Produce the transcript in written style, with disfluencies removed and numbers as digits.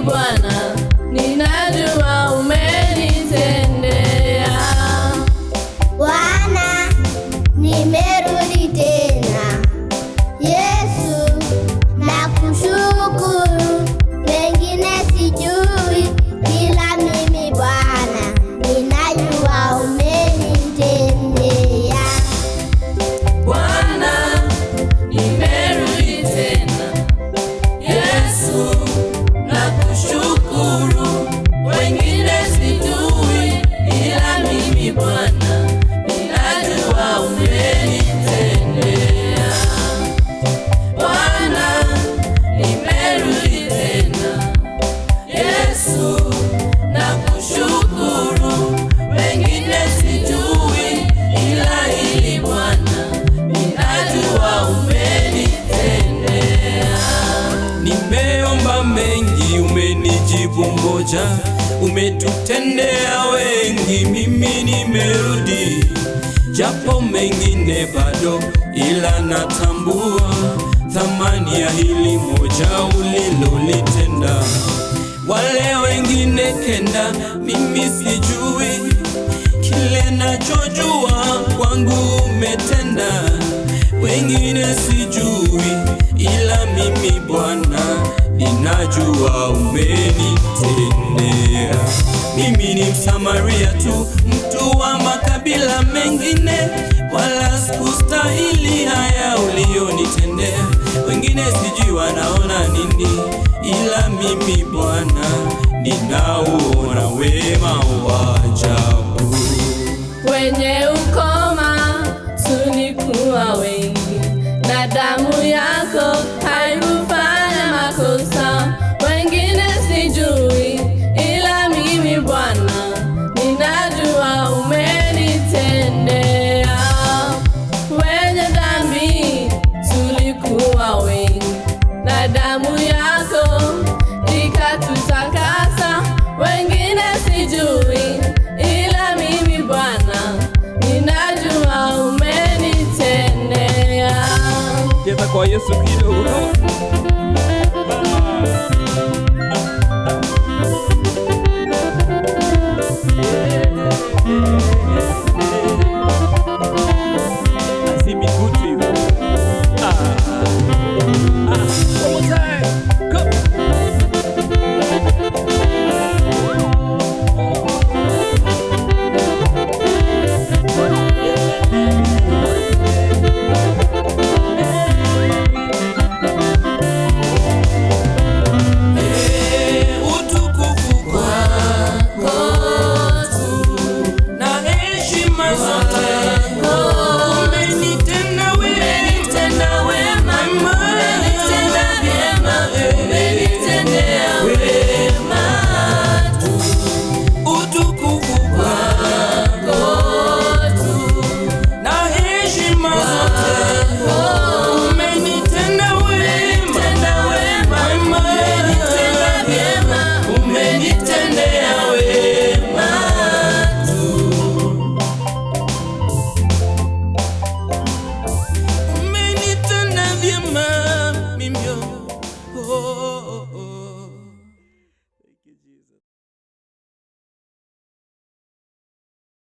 Bwana, ninajua umenitendea. Bwana, nimerudi tena. Yesu, nakushukuru. Wengine sijui, ila mimi Bwana, ninajua umenitendea. Bwana, nimerudi tena. Yesu, nakushukuru. Wengine sijui, ila mimi Bwana, ninajua umenitendea. Bwana, nimerudi tena. Yesu, nakushukuru. Wengine sijui, ila hili Bwana, ninajua umenitendea. Nimeomba mengi, umenijibu moja. Umetutendea wengi, mimi nimerudi. Japo mengine bado, ila natambua thamani ya hili moja ulilolitenda. Wale wengine kenda, mimi sijui. Kile nachojua kwangu umetenda. Wengine sijui, ila mimi Bwana, ninajua umenitendea. Mimi ni Msamaria tu, mtu wa makabila mengine, wala sikustahili haya ulionitendea. Wengine sijui wanaona nini, ila mimi Bwana, ninauona wema wa ajabu. Kwenye ukoma tulikuwa wengi, na damu yako haikufanya makosa. Wengine sijui, ila mimi Bwana, ninajua umenitendea. Wenye dhambi tulikuwa wengi, na damu yako ikatutakasa. Wengine sijui, ila mimi Bwana, ninajua umenitendea. Cheza kwa Yesu kidogo.